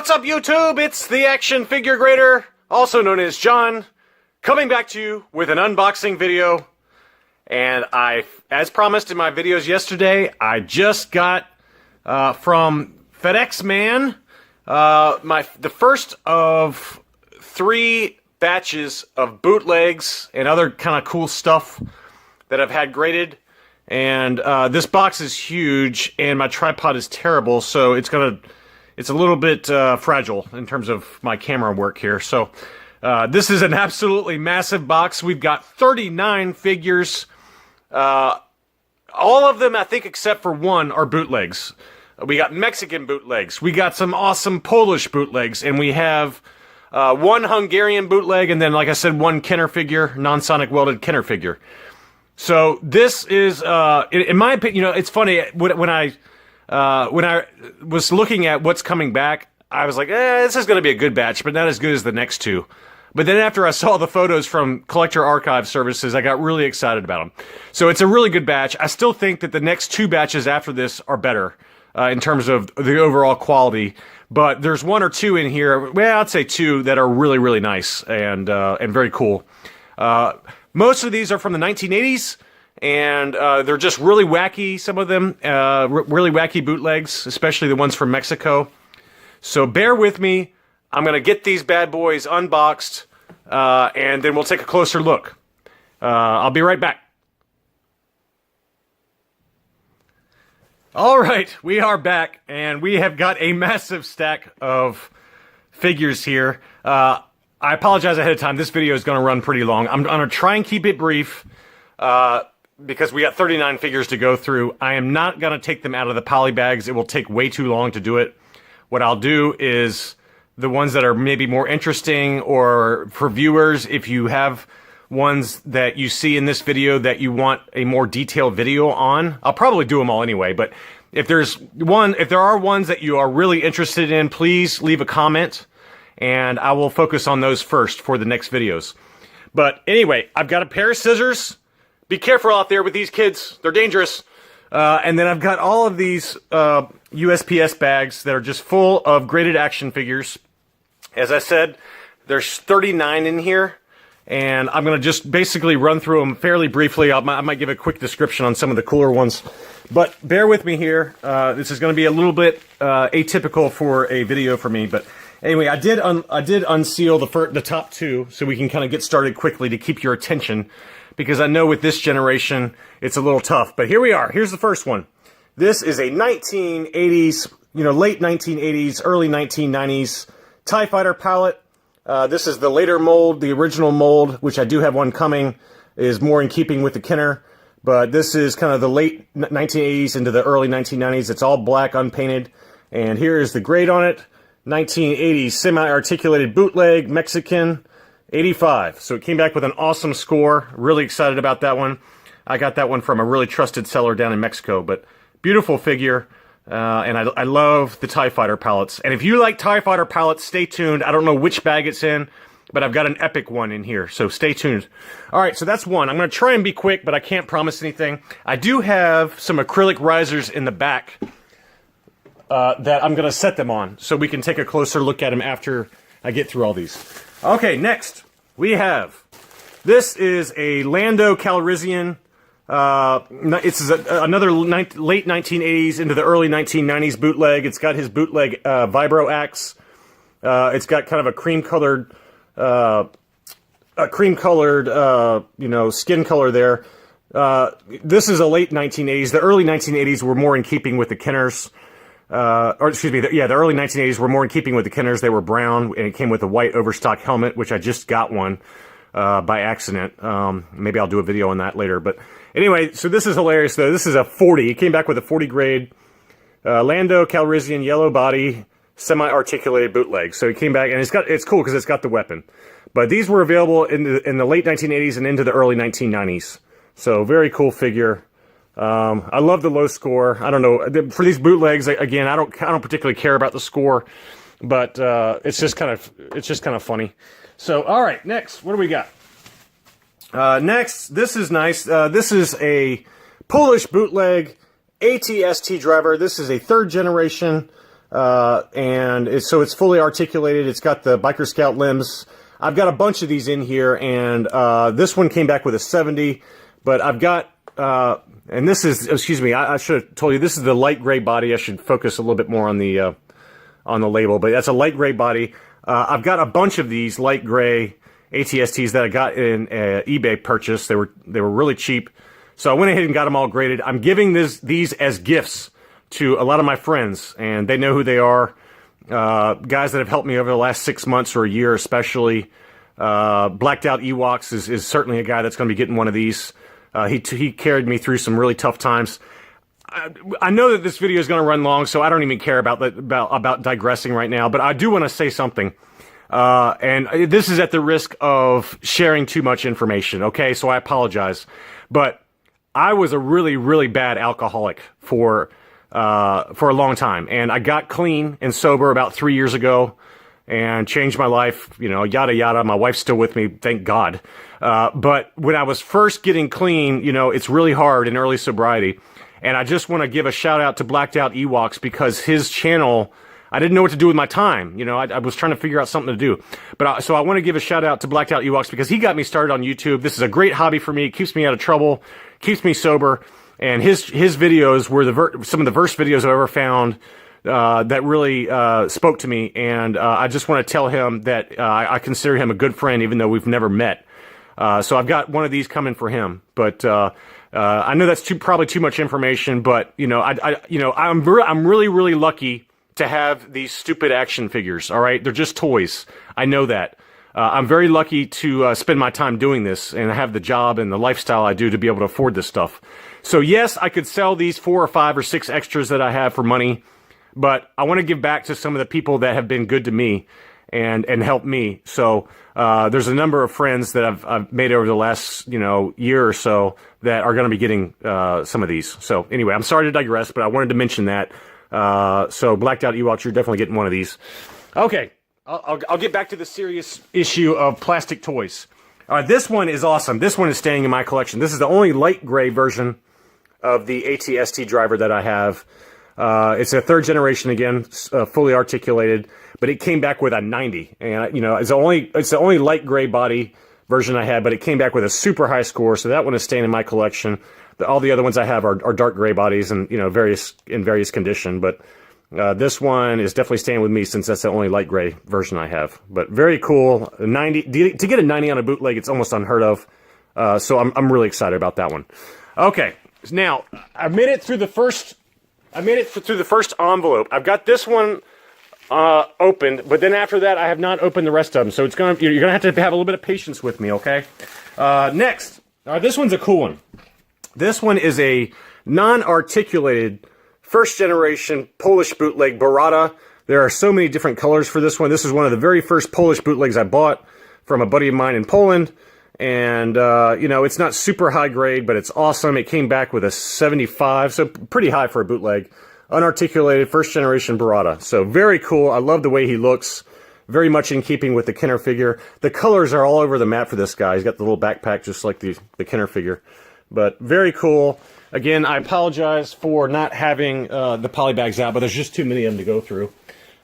What's up, YouTube? It's the Action Figure Grader, also known as John, coming back to you with an unboxing video. And as promised in my videos yesterday, I just got from FedEx Man the first of 3 batches of bootlegs and other kind of cool stuff that I've had graded. And this box is huge, and my tripod is terrible, so it's a little bit fragile in terms of my camera work here. So this is an absolutely massive box. We've got 39 figures. All of them, I think, except for one, are bootlegs. We got Mexican bootlegs. We got some awesome Polish bootlegs, and we have one Hungarian bootleg, and then, like I said, one Kenner figure, non-sonic welded Kenner figure. So this is, in my opinion, you know, it's funny when I was looking at what's coming back, I was like, this is going to be a good batch, but not as good as the next 2. But then after I saw the photos from Collector Archive Services, I got really excited about them. So it's a really good batch. I still think that the next 2 batches after this are better in terms of the overall quality. But there's 1 or 2 in here, well, I'd say 2, that are really, really nice and very cool. Most of these are from the 1980s. And they're just really wacky, some of them, really wacky bootlegs, especially the ones from Mexico. So bear with me. I'm going to get these bad boys unboxed, and then we'll take a closer look. I'll be right back. All right, we are back, and we have got a massive stack of figures here. I apologize ahead of time. This video is going to run pretty long. I'm going to try and keep it brief. Because we got 39 figures to go through. I am not going to take them out of the poly bags. It will take way too long to do it. What I'll do is the ones that are maybe more interesting, or for viewers, if you have ones that you see in this video that you want a more detailed video on, I'll probably do them all anyway. But if there are ones that you are really interested in, please leave a comment and I will focus on those first for the next videos. But anyway, I've got a pair of scissors. Be careful out there with these kids. They're dangerous. And then I've got all of these USPS bags that are just full of graded action figures. As I said, there's 39 in here. And I'm going to just basically run through them fairly briefly. I might give a quick description on some of the cooler ones. But bear with me here. This is going to be a little bit atypical for a video for me. But anyway, I did unseal the top 2 so we can kind of get started quickly to keep your attention. Because I know with this generation, it's a little tough. But here we are. Here's the first one. This is a 1980s, late 1980s, early 1990s TIE Fighter palette. This is the later mold. The original mold, which I do have one coming, is more in keeping with the Kenner. But this is kind of the late 1980s into the early 1990s. It's all black, unpainted. And here is the grade on it. 1980s semi-articulated bootleg, Mexican. 85. So it came back with an awesome score. Really excited about that one. I got that one from a really trusted seller down in Mexico. But beautiful figure. And I love the TIE Fighter palettes. And if you like TIE Fighter palettes, stay tuned. I don't know which bag it's in, but I've got an epic one in here. So stay tuned. All right, so that's one. I'm going to try and be quick, but I can't promise anything. I do have some acrylic risers in the back that I'm going to set them on. So we can take a closer look at them after I get through all these. Okay, next we have, this is a Lando Calrissian. It's another late 1980s into the early 1990s bootleg. It's got his bootleg vibro axe. It's got kind of a cream colored, skin color there. This is a late 1980s. The early 1980s were more in keeping with the Kenners. The early 1980s were more in keeping with the Kenners. They were brown, and it came with a white overstock helmet, which I just got one by accident. Maybe I'll do a video on that later. But anyway, so this is hilarious, though. This is a 40. It came back with a 40 grade Lando Calrissian yellow body semi-articulated bootleg. So it came back, and it's cool because it's got the weapon. But these were available in the late 1980s and into the early 1990s. So very cool figure. I love the low score. I don't know, for these bootlegs, again, I don't particularly care about the score, but it's just kind of funny. So, all right, next, what do we got? Next, this is nice. This is a Polish bootleg ATST driver. This is a 3rd generation so it's fully articulated. It's got the Biker Scout limbs. I've got a bunch of these in here, and this one came back with a 70, but I've got, and this is, excuse me, I should have told you, this is the light gray body. I should focus a little bit more on the label, but that's a light gray body. I've got a bunch of these light gray ATSTs that I got in eBay purchase. They were really cheap, so I went ahead and got them all graded. I'm giving these as gifts to a lot of my friends, and they know who they are. Guys that have helped me over the last 6 months or a year, especially. Blacked Out Ewoks is certainly a guy that's going to be getting one of these. He carried me through some really tough times. I know that this video is going to run long, so I don't even care about digressing right now. But I do want to say something, and this is at the risk of sharing too much information. Okay, so I apologize, but I was a really, really bad alcoholic for a long time, and I got clean and sober about 3 years ago and changed my life, you know, yada yada. My wife's still with me, thank God. But when I was first getting clean, you know, it's really hard in early sobriety, and I just want to give a shout out to Blacked Out Ewoks, because his channel, I didn't know what to do with my time. You know, I was trying to figure out something to do. But so I want to give a shout out to Blacked Out Ewoks, because he got me started on YouTube. This is a great hobby for me. It keeps me out of trouble, keeps me sober. And his videos were some of the first videos I ever found that really spoke to me. And I just want to tell him that I consider him a good friend, even though we've never met. So I've got one of these coming for him. But I know that's probably too much information. But you know, I'm really, really lucky to have these stupid action figures. All right, they're just toys. I know that. I'm very lucky to spend my time doing this and have the job and the lifestyle I do to be able to afford this stuff. So yes, I could sell these 4 or 5 or 6 extras that I have for money, but I want to give back to some of the people that have been good to me and helped me. So there's a number of friends that I've made over the last year or so that are going to be getting some of these. So anyway, I'm sorry to digress, but I wanted to mention that. So Blacked Out Ewoks, you're definitely getting one of these. Okay, I'll get back to the serious issue of plastic toys. This one is awesome. This one is staying in my collection. This is the only light gray version of the ATST driver that I have. It's a 3rd generation again, fully articulated, but it came back with a 90, and it's the only light gray body version I had, but it came back with a super high score, so that one is staying in my collection. All the other ones I have are dark gray bodies and in various condition, but this one is definitely staying with me since that's the only light gray version I have. But very cool. 90 to get a 90 on a bootleg, it's almost unheard of. So I'm really excited about that one. Okay. Now, I made it through the first envelope. I've got this one opened, but then after that, I have not opened the rest of them. So you're gonna have to have a little bit of patience with me, okay? Next, this one's a cool one. This one is a non-articulated 1st generation Polish bootleg Barada. There are so many different colors for this one. This is one of the very first Polish bootlegs I bought from a buddy of mine in Poland. And, it's not super high grade, but it's awesome. It came back with a 75, so pretty high for a bootleg. Unarticulated 1st generation Barada. So very cool. I love the way he looks. Very much in keeping with the Kenner figure. The colors are all over the map for this guy. He's got the little backpack just like the Kenner figure. But very cool. Again, I apologize for not having the poly bags out, but there's just too many of them to go through.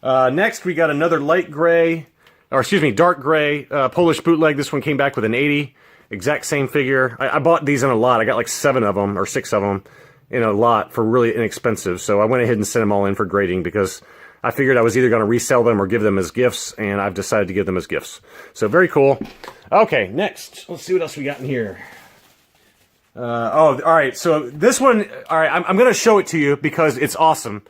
Next, we got another dark gray Polish bootleg. This one came back with an 80. Exact same figure. I bought these in a lot. I got like 7 of them or 6 of them in a lot for really inexpensive. So I went ahead and sent them all in for grading because I figured I was either going to resell them or give them as gifts, and I've decided to give them as gifts. So very cool. Okay, next. Let's see what else we got in here. All right. So this one, all right, I'm going to show it to you because it's awesome.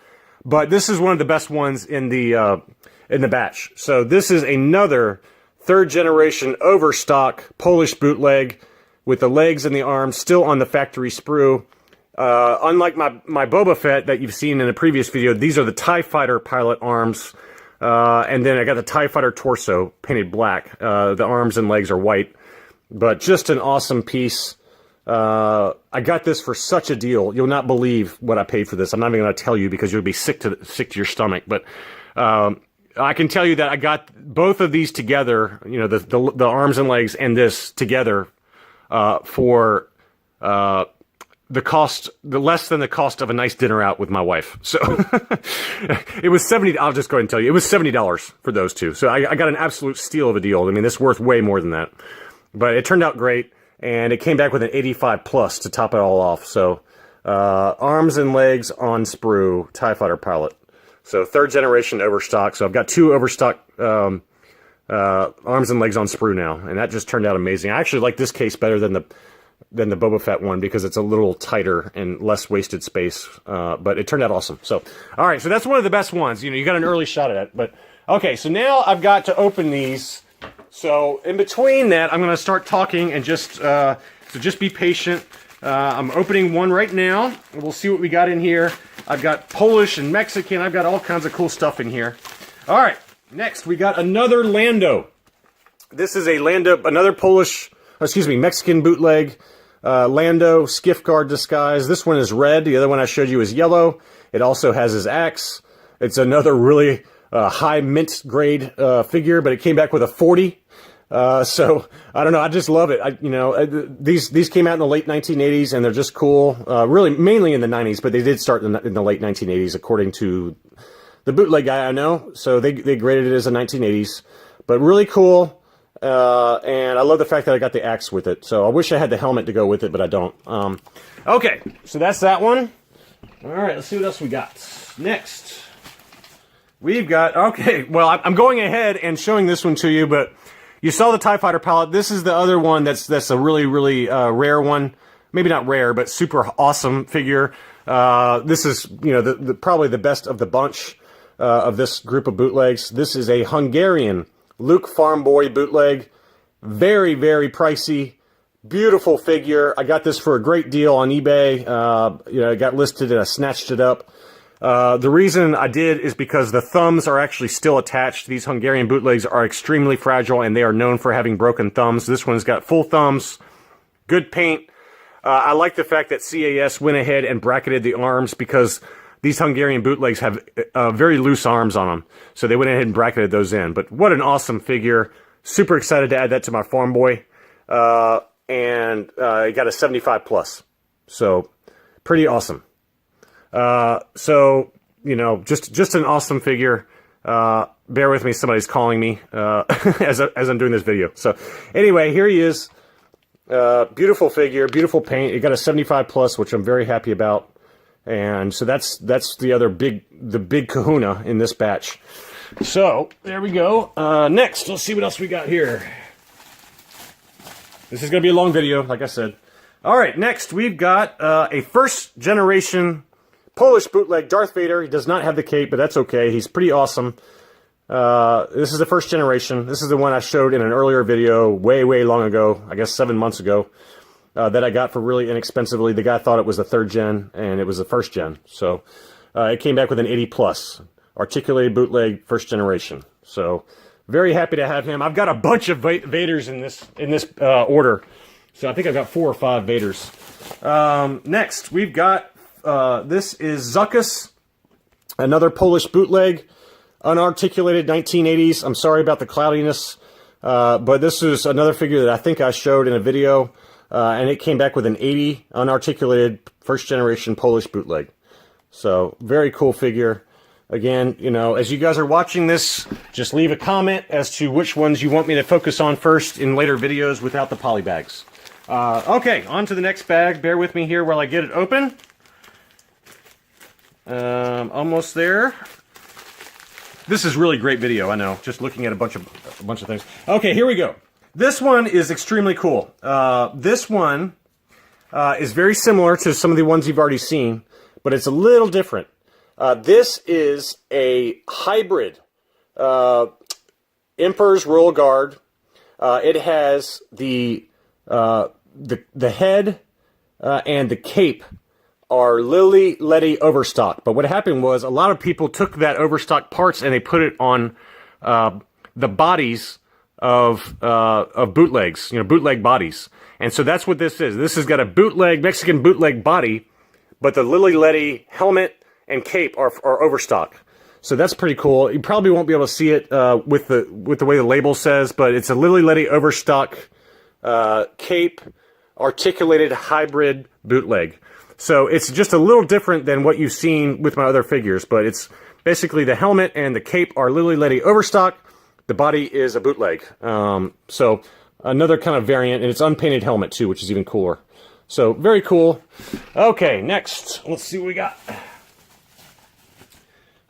But this is one of the best ones in the batch. So this is another 3rd generation overstock Polish bootleg with the legs and the arms still on the factory sprue. Unlike my Boba Fett that you've seen in a previous video, these are the TIE Fighter pilot arms. And then I got the TIE Fighter torso painted black. The arms and legs are white. But just an awesome piece. I got this for such a deal. You'll not believe what I paid for this. I'm not even going to tell you because you'll be sick to your stomach. But I can tell you that I got both of these together, the arms and legs and this together for less than the cost of a nice dinner out with my wife. So it was I'll just go ahead and tell you, it was $70 for those two. So I got an absolute steal of a deal. I mean, this is worth way more than that, but it turned out great. And it came back with an 85 plus to top it all off. So, arms and legs on sprue, TIE Fighter pilot. So 3rd generation overstock. So I've got 2 overstock, arms and legs on sprue now. And that just turned out amazing. I actually like this case better than the Boba Fett one because it's a little tighter and less wasted space. But it turned out awesome. So, all right. So that's one of the best ones. You know, you got an early shot at it. But, okay. So now I've got to open these. So in between that, I'm going to start talking and just be patient. I'm opening one right now. We'll see what we got in here. I've got Polish and Mexican. I've got all kinds of cool stuff in here. All right, next we got another Lando. This is another Mexican bootleg Lando skiff guard disguise. This one is red. The other one I showed you is yellow. It also has his axe. It's another really high mint grade figure, but it came back with a 40. So I don't know. I just love it. These came out in the late 1980s and they're just cool. Really mainly in the 90s, but they did start in the late 1980s according to the bootleg guy I know. So they graded it as a 1980s, but really cool. And I love the fact that I got the axe with it. So I wish I had the helmet to go with it, but I don't. Okay. So that's that one. All right. Let's see what else we got next. We've got, okay, well, I'm going ahead and showing this one to you, but you saw the TIE Fighter palette. This is the other one that's a really, really rare one. Maybe not rare, but super awesome figure. This is, probably the best of the bunch of this group of bootlegs. This is a Hungarian Luke Farm Boy bootleg. Very, very pricey. Beautiful figure. I got this for a great deal on eBay. It got listed and I snatched it up. The reason I did is because the thumbs are actually still attached. These Hungarian bootlegs are extremely fragile and they are known for having broken thumbs. This one's got full thumbs, good paint. I like the fact that CAS went ahead and bracketed the arms because these Hungarian bootlegs have very loose arms on them. So they went ahead and bracketed those in. But what an awesome figure. Super excited to add that to my farm boy. And it got a 75 plus. So pretty awesome. Just an awesome figure. Bear with me, somebody's calling me, as I'm doing this video. So, anyway, here he is. Beautiful figure, beautiful paint. It got a 75 plus, which I'm very happy about. And so that's the big kahuna in this batch. So, there we go. Next, let's see what else we got here. This is going to be a long video, like I said. All right, next, we've got a first generation Polish bootleg Darth Vader. He does not have the cape, but that's okay. He's pretty awesome. This is the first generation. This is the one I showed in an earlier video way, way long ago, I guess 7 months ago, that I got for really inexpensively. The guy thought it was the 3rd gen, and it was the 1st gen. So it came back with an 80 plus. Articulated bootleg, first generation. So very happy to have him. I've got a bunch of Vaders in this order. So I think I've got 4 or 5 Vaders. Next, we've got this is Zuckus, another Polish bootleg, unarticulated 1980s. I'm sorry about the cloudiness, but this is another figure that I think I showed in a video, and it came back with an 80 unarticulated first generation Polish bootleg. So very cool figure. Again, as you guys are watching this, just leave a comment as to which ones you want me to focus on first in later videos without the poly bags. Okay, on to the next bag. Bear with me here while I get it open. Almost there. This is really great video, I know. Just looking at a bunch of things. Okay, here we go. This one is extremely cool. This one is very similar to some of the ones you've already seen, but it's a little different. This is a hybrid Emperor's Royal Guard. It has the head and the cape are Lily Letty overstock. But what happened was a lot of people took that overstock parts and they put it on the bodies of bootlegs, bootleg bodies. And so that's what this is. This has got a Mexican bootleg body, but the Lily Letty helmet and cape are overstock. So that's pretty cool. You probably won't be able to see it with the way the label says, but it's a Lily Letty overstock cape articulated hybrid bootleg. So it's just a little different than what you've seen with my other figures, but it's basically the helmet and the cape are Lily Letty overstock. The body is a bootleg. So another kind of variant, and it's unpainted helmet too, which is even cooler. So very cool. Okay, next, let's see what we got.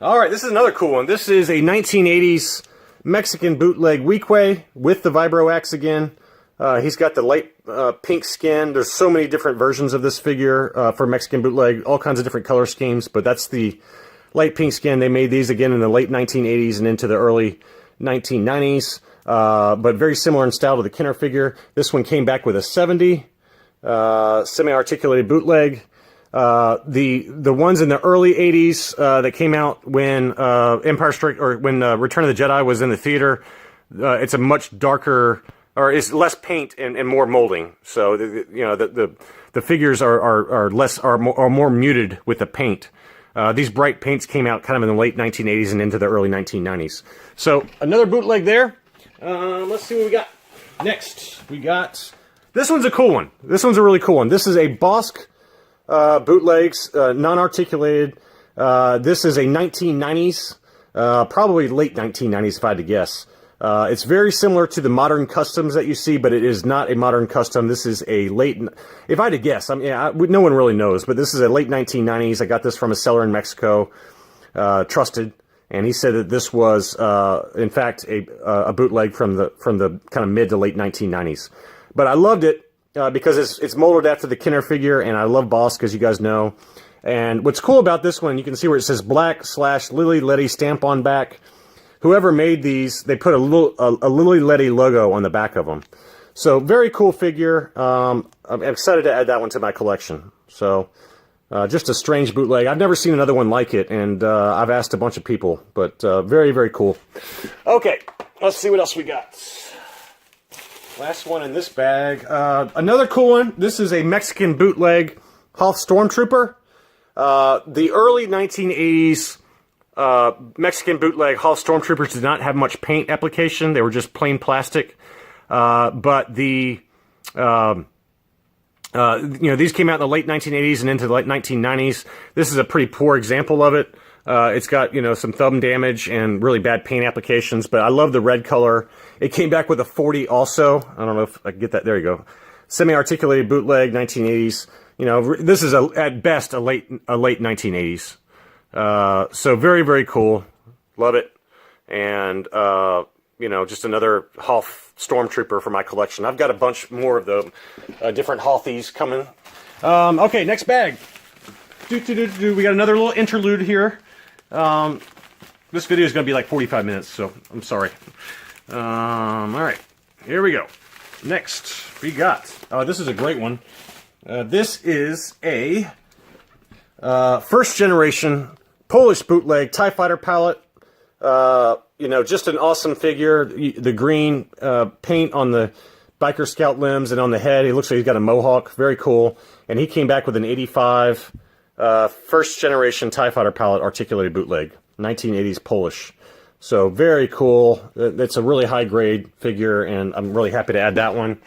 All right, this is another cool one. This is a 1980s Mexican bootleg Weequay with the vibro axe again. He's got the light pink skin. There's so many different versions of this figure for Mexican bootleg, all kinds of different color schemes, but that's the light pink skin. They made these again in the late 1980s and into the early 1990s, but very similar in style to the Kenner figure. This one came back with a 70 semi-articulated bootleg. The ones in the early 80s that came out when Empire Strike or when Return of the Jedi was in the theater, it's a much darker, or it's less paint and more molding. So the figures are more muted with the paint. These bright paints came out kind of in the late 1980s and into the early 1990s. So another bootleg there. Let's see what we got next. We got, this one's a cool one. This one's a really cool one. This is a Bosque bootlegs, non-articulated. This is a 1990s, probably late 1990s if I had to guess. It's very similar to the modern customs that you see, but it is not a modern custom. This is a late, if I had to guess, no one really knows, but this is a late 1990s. I got this from a seller in Mexico, trusted, and he said that this was, in fact, a bootleg from the kind of mid to late 1990s. But I loved it because it's molded after the Kenner figure, and I love Bosque, as you guys know. And what's cool about this one, you can see where it says black/Lily Letty stamp on back. Whoever made these, they put a Lily Letty logo on the back of them. So very cool figure. I'm excited to add that one to my collection. So just a strange bootleg. I've never seen another one like it, and I've asked a bunch of people, but very, very cool. Okay, let's see what else we got. Last one in this bag. Another cool one. This is a Mexican bootleg Hoff Stormtrooper. The early 1980s Mexican bootleg Hoff Stormtroopers did not have much paint application. They were just plain plastic. But these came out in the late 1980s and into the late 1990s. This is a pretty poor example of it. It's got, some thumb damage and really bad paint applications, but I love the red color. It came back with a 40 also. I don't know if I can get that. There you go. Semi-articulated bootleg, 1980s. This is at best a late 1980s. So very, very cool. Love it. And, just another Hoff Stormtrooper for my collection. I've got a bunch more of the different Hoffies coming. Okay, next bag. We got another little interlude here. This video is going to be like 45 minutes, so I'm sorry. All right, here we go. Next, we got, this is a great one. This is a first generation Polish bootleg TIE Fighter palette. Just an awesome figure. The green paint on the Biker Scout limbs and on the head. He looks like he's got a mohawk. Very cool. And he came back with an 85 first generation TIE Fighter palette articulated bootleg. 1980s Polish. So very cool. It's a really high grade figure, and I'm really happy to add that one.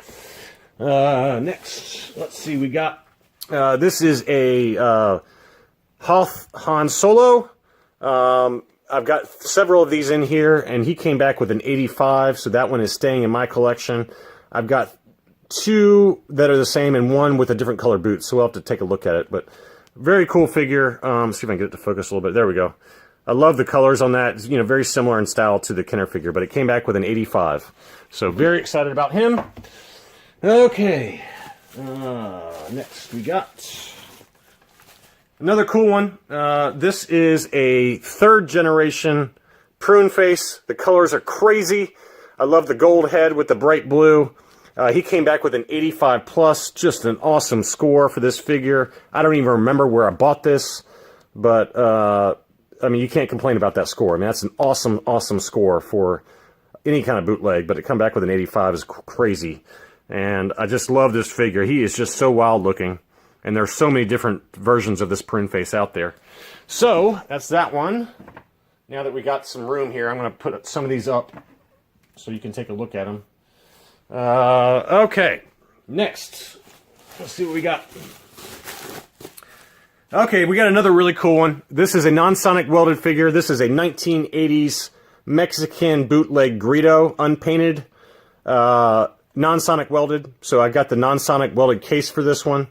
Next, let's see. We got, this is a Hoff Han Solo. I've got several of these in here, and he came back with an 85, so that one is staying in my collection. I've got two that are the same and one with a different color boot, so we'll have to take a look at it. But very cool figure. See if I can get it to focus a little bit. There we go. I love the colors on that. It's, very similar in style to the Kenner figure, but it came back with an 85. So very excited about him. Okay. Next we got another cool one. This is a third generation Pruneface. The colors are crazy. I love the gold head with the bright blue. He came back with an 85 plus. Just an awesome score for this figure. I don't even remember where I bought this, but you can't complain about that score. That's an awesome, awesome score for any kind of bootleg, but to come back with an 85 is crazy. And I just love this figure. He is just so wild looking. And there's so many different versions of this Pruneface out there. So, that's that one. Now that we got some room here, I'm going to put some of these up so you can take a look at them. Okay, next. Let's see what we got. Okay, we got another really cool one. This is a non-sonic welded figure. This is a 1980s Mexican bootleg Greedo, unpainted, non-sonic welded. So I got the non-sonic welded case for this one.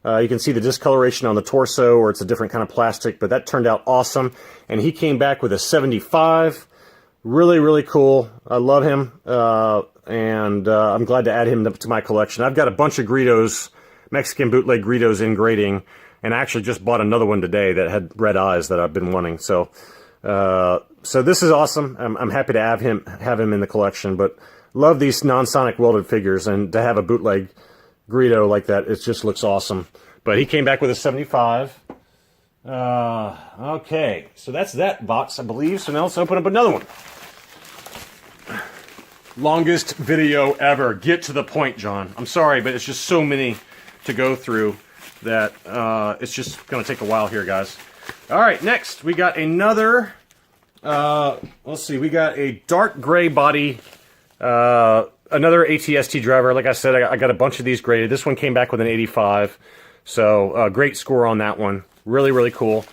You can see the discoloration on the torso, or it's a different kind of plastic, but that turned out awesome. And he came back with a 75. Really, really cool. I love him, and I'm glad to add him to my collection. I've got a bunch of Greedos, Mexican bootleg Greedos in grading, and I actually just bought another one today that had red eyes that I've been wanting. So this is awesome. I'm happy to have him in the collection, but love these non-sonic welded figures, and to have a bootleg Greedo like that, it just looks awesome. But he came back with a 75. Okay, so that's that box, I believe. So now let's open up another one. Longest video ever. Get to the point, John. I'm sorry, but it's just so many to go through that it's just going to take a while here, guys. All right, next we got another. Let's see, we got a dark gray body. Another ATST driver. Like I said, I got a bunch of these graded. This one came back with an 85, so great score on that one. Really, really cool.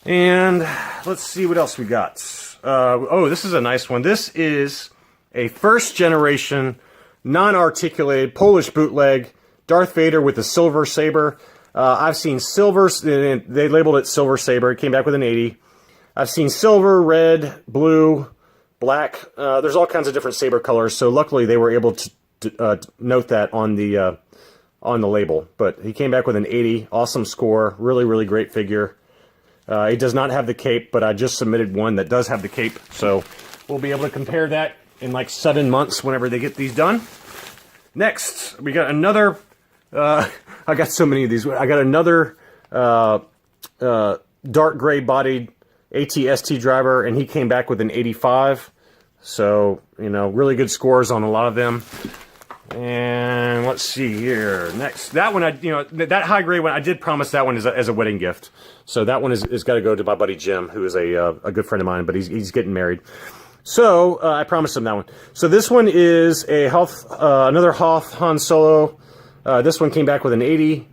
And let's see what else we got. Oh, this is a nice one. This is a first-generation, non-articulated Polish bootleg Darth Vader with a silver saber. I've seen silver. They labeled it silver saber. It came back with an 80. I've seen silver, red, blue, black. There's all kinds of different saber colors, so luckily they were able to note that on the label. But he came back with an 80. Awesome score. Really, really great figure. He does not have the cape, but I just submitted one that does have the cape, so we'll be able to compare that in like 7 months whenever they get these done. Next, we got another. I got so many of these. I got another dark gray bodied ATST driver, and he came back with an 85. So, you know, really good scores on a lot of them. And let's see here. Next, that one, that high grade one, I did promise that one as a wedding gift. So that one is got to go to my buddy Jim, who is a good friend of mine, but he's getting married. So I promised him that one. So this one is another Hoff Han Solo. This one came back with an 80.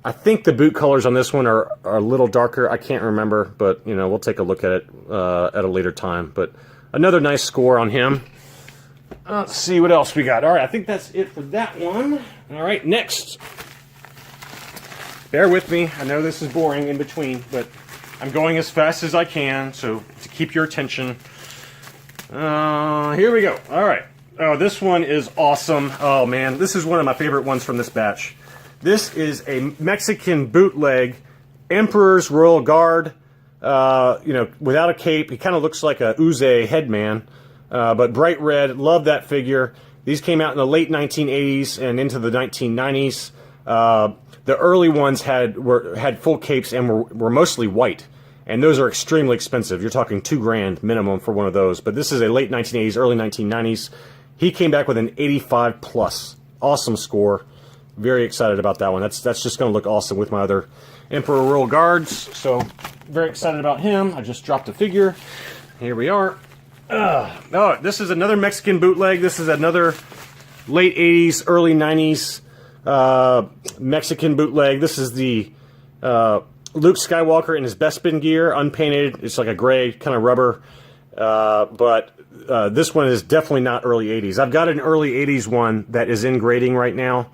I think the boot colors on this one are a little darker. I can't remember, but you know, we'll take a look at it at a later time. But another nice score on him. Let's see what else we got. All right, I think that's it for that one. All right, next. Bear with me. I know this is boring in between, but I'm going as fast as I can, so to keep your attention. Here we go. All right. Oh, this one is awesome. Oh, man. This is one of my favorite ones from this batch. This is a Mexican bootleg Emperor's Royal Guard, without a cape. He kind of looks like a Uze headman, but bright red. Love that figure. These came out in the late 1980s and into the 1990s. The early ones had full capes and were mostly white. And those are extremely expensive. You're talking $2,000 minimum for one of those. But this is a late 1980s, early 1990s. He came back with an 85 plus. Awesome score. Very excited about that one. That's just going to look awesome with my other Emperor Royal Guards. So very excited about him. I just dropped a figure. Here we are. Oh, this is another Mexican bootleg. This is another late 80s, early 90s Mexican bootleg. This is the Luke Skywalker in his Bespin gear, unpainted. It's like a gray kind of rubber. But this one is definitely not early 80s. I've got an early 80s one that is in grading right now.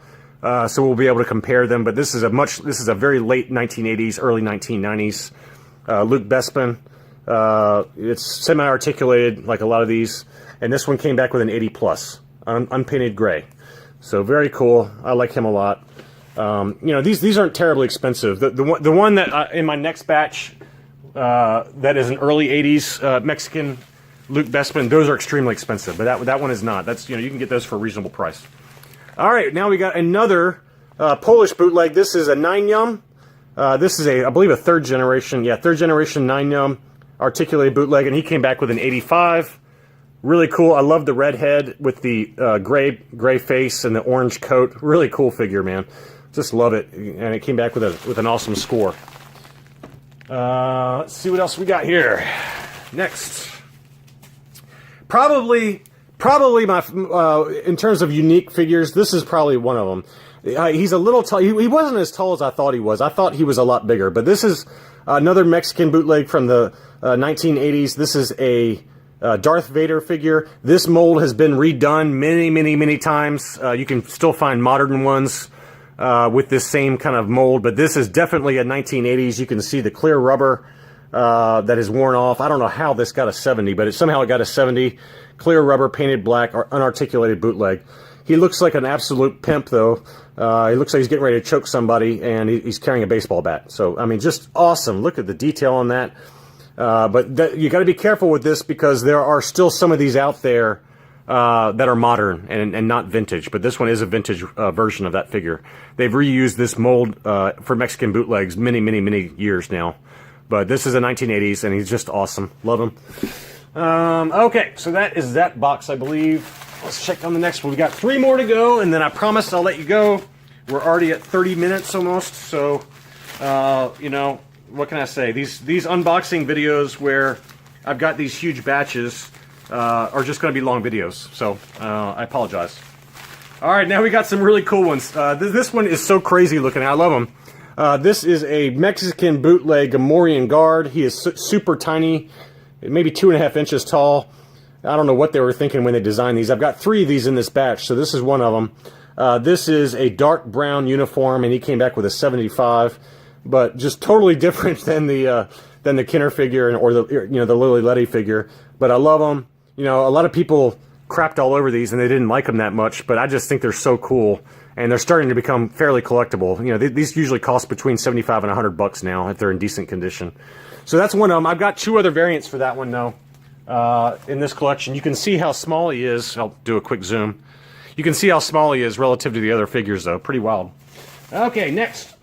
So we'll be able to compare them. But this is a very late 1980s, early 1990s Luke Bespin. It's semi-articulated like a lot of these. And this one came back with an 80 plus, unpainted gray. So very cool. I like him a lot. These aren't terribly expensive. The one that in my next batch that is an early 80s Mexican Luke Bespin, those are extremely expensive. But that one is not. That's you can get those for a reasonable price. All right, now we got another Polish bootleg. This is a 9-yum. This is I believe a third generation 9-yum articulated bootleg, and he came back with an 85. Really cool. I love the red head with the gray face and the orange coat. Really cool figure, man. Just love it, and it came back with an awesome score. Let's see what else we got here. Next, probably my in terms of unique figures, this is probably one of them. He's a little tall. He wasn't as tall as I thought he was. I thought he was a lot bigger. But this is another Mexican bootleg from the 1980s. This is a Darth Vader figure. This mold has been redone many times. You can still find modern ones with this same kind of mold, but this is definitely a 1980s. You can see the clear rubber that is worn off. I don't know how this got a 70, but somehow it got a 70. Clear rubber, painted black, or unarticulated bootleg. He looks like an absolute pimp, though. He looks like he's getting ready to choke somebody, and he's carrying a baseball bat. So, I mean, just awesome. Look at the detail on that. But you got to be careful with this because there are still some of these out there that are modern and not vintage. But this one is a vintage version of that figure. They've reused this mold for Mexican bootlegs many years now. But this is a 1980s, and he's just awesome. Love him. Okay, so that is that box, I believe. Let's check on the next one. We got 3 more to go, and then I promise I'll let you go. We're already at 30 minutes almost, so, you know, what can I say? These unboxing videos where I've got these huge batches are just going to be long videos, so I apologize. All right, now we got some really cool ones. This one is so crazy looking. I love them. This is a Mexican bootleg Gamorrean guard. He is super tiny, maybe 2.5 inches tall. I don't know what they were thinking when they designed these. I've got 3 of these in this batch, so this is one of them. This is a dark brown uniform, and he came back with a 75, but just totally different than the Kenner figure or the the Lily Letty figure. But I love them. You know, a lot of people crapped all over these, and they didn't like them that much. But I just think they're so cool, and they're starting to become fairly collectible. You know, these usually cost between $75 and $100 now if they're in decent condition. So that's one of them. I've got 2 other variants for that one though. In this collection, you can see how small he is. I'll do a quick zoom. You can see how small he is relative to the other figures, though. Pretty wild. Okay, next.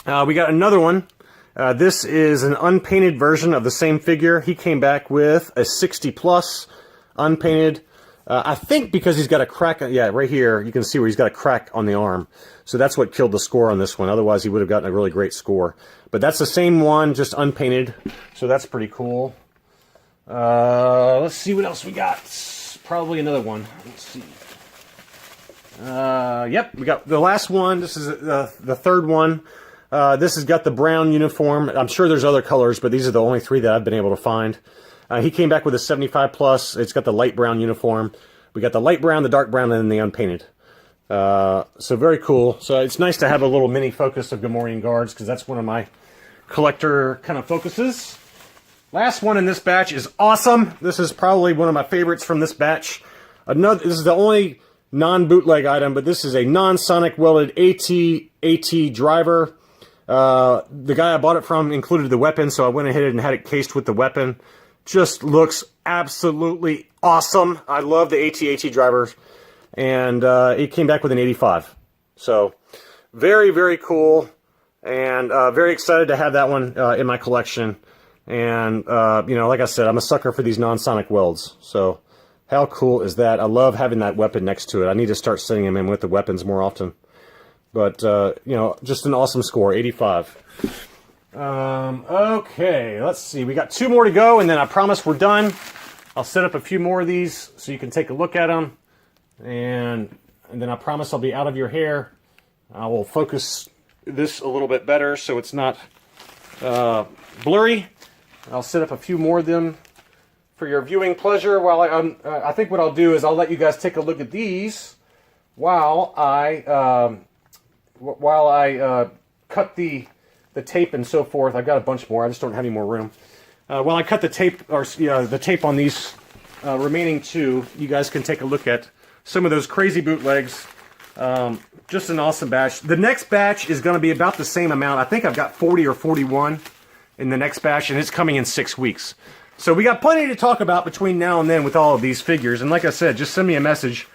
We got another one. This is an unpainted version of the same figure. He came back with a 60+, unpainted. I think because he's got a crack, yeah, right here, you can see where he's got a crack on the arm. So that's what killed the score on this one. Otherwise, he would have gotten a really great score. But that's the same one, just unpainted. So that's pretty cool. Let's see what else we got. Probably another one. Let's see. Yep, we got the last one. This is the third one. This has got the brown uniform. I'm sure there's other colors, but these are the only 3 that I've been able to find. He came back with a 75+. It's got the light brown uniform. We got the light brown, the dark brown, and then the unpainted. So very cool. So it's nice to have a little mini focus of Gamorrean guards because that's one of my collector kind of focuses. Last one in this batch is awesome. This is probably one of my favorites from this batch. This is the only non-bootleg item, but this is a non-sonic welded AT driver. The guy I bought it from included the weapon, so I went ahead and had it cased with the weapon. Just looks absolutely awesome. I love the AT drivers, and it came back with an 85. So very cool, and very excited to have that one in my collection. And, you know, like I said, I'm a sucker for these non-sonic welds. So, how cool is that? I love having that weapon next to it. I need to start sending them in with the weapons more often. But, you know, just an awesome score, 85. Okay, let's see. We got 2 more to go, and then I promise we're done. I'll set up a few more of these so you can take a look at them. And then I promise I'll be out of your hair. I will focus this a little bit better so it's not blurry. I'll set up a few more of them for your viewing pleasure. While I think what I'll do is I'll let you guys take a look at these while I cut the tape and so forth. I've got a bunch more. I just don't have any more room. While I cut the tape or the tape on these remaining 2, you guys can take a look at some of those crazy bootlegs. Just an awesome batch. The next batch is going to be about the same amount. I think I've got 40 or 41 in the next batch, and it's coming in 6 weeks. So we got plenty to talk about between now and then with all of these figures. And like I said, just send me a message.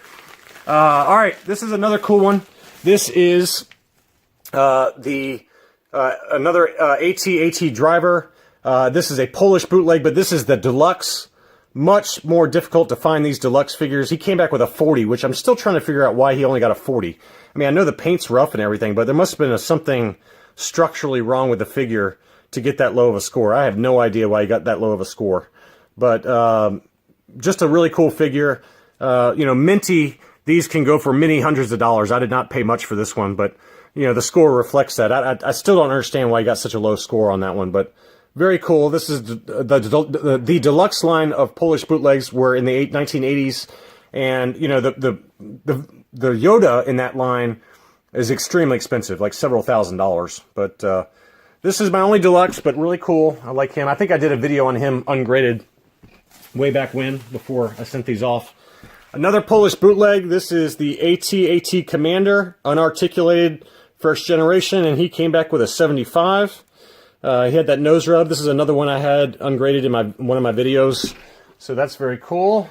All right, this is another cool one. This is another AT driver. This is a Polish bootleg, but this is the deluxe. Much more difficult to find these deluxe figures. He came back with a 40, which I'm still trying to figure out why he only got a 40. I mean, I know the paint's rough and everything, but there must have been something structurally wrong with the figure to get that low of a score. I have no idea why he got that low of a score. But just a really cool figure. You know, minty. these can go for many hundreds of dollars. I did not pay much for this one, but you know, the score reflects that. I still don't understand why he got such a low score on that one, but very cool. This is the deluxe line of Polish bootlegs were in the 1980s, and you know, the Yoda in that line is extremely expensive, like several $1,000s. But this is my only deluxe, but really cool. I like him. I think I did a video on him ungraded way back when, before I sent these off. Another Polish bootleg. This is the AT-AT Commander, unarticulated, first generation, and he came back with a 75. He had that nose rub. This is another one I had ungraded in one of my videos. So that's very cool.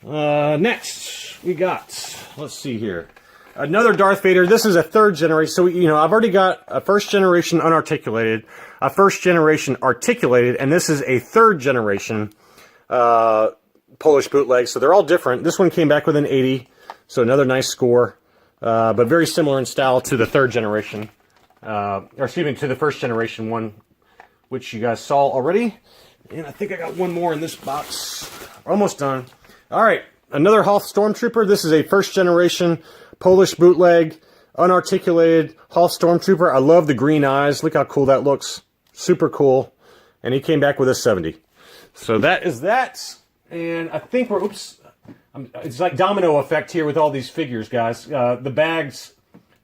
Next, we got, let's see here, another Darth Vader. This is a third generation. So, you know, I've already got a first generation unarticulated, a first generation articulated, and this is a third generation Polish bootleg. So they're all different. This one came back with an 80, so another nice score, but very similar in style to the third generation, or excuse me, to the first generation one, which you guys saw already. And I think I got one more in this box. Almost done. All right, another Hoth Stormtrooper. This is a first generation Polish bootleg, unarticulated Hoth Stormtrooper. I love the green eyes. Look how cool that looks. Super cool. And he came back with a 70. So that is that. And I think we're, oops, it's like domino effect here with all these figures, guys. The bags,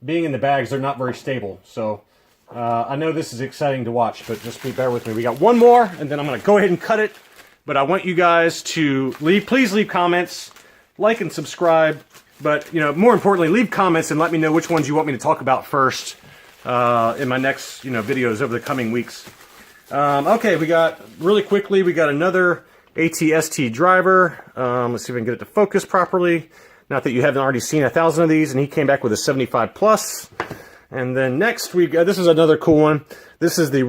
being in the bags, they're not very stable. So I know this is exciting to watch, but just bear with me. We got one more, and then I'm going to go ahead and cut it. But I want you guys to please leave comments, like and subscribe. But, you know, more importantly, leave comments and let me know which ones you want me to talk about first in my next, you know, videos over the coming weeks. Okay, we got, really quickly, we got another AT-ST driver. Let's see if I can get it to focus properly. Not that you haven't already seen 1,000 of these, and he came back with a 75 plus. And then next, we got, this is another cool one. This is the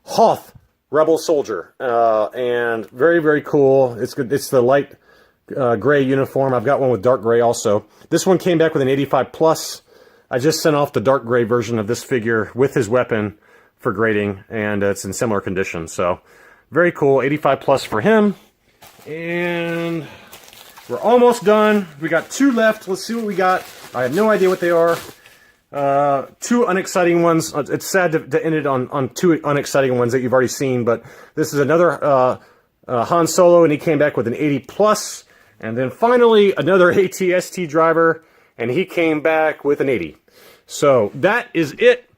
Hoth Rebel Soldier, and very, very cool. It's good. It's the light gray uniform. I've got one with dark gray also. This one came back with an 85 plus. I just sent off the dark gray version of this figure with his weapon for grading, and it's in similar condition. So very cool. 85 plus for him. And we're almost done. We got two left. Let's see what we got. I have no idea what they are. Two unexciting ones. It's sad to end it on two unexciting ones that you've already seen, but this is another Han Solo, and he came back with an 80 plus. And then finally, another AT-ST driver, and he came back with an 80. So that is it.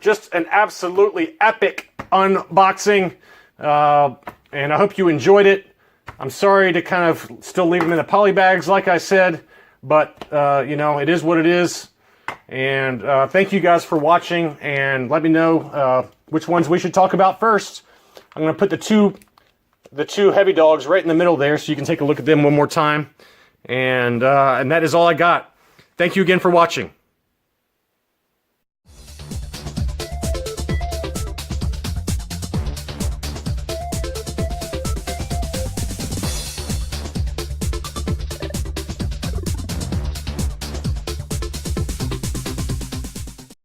Just an absolutely epic unboxing, and I hope you enjoyed it. I'm sorry to kind of still leave them in the poly bags, like I said, but you know, it is what it is. And thank you guys for watching, and let me know which ones we should talk about first. I'm going to put the two heavy dogs right in the middle there, so you can take a look at them one more time. And that is all I got. Thank you again for watching.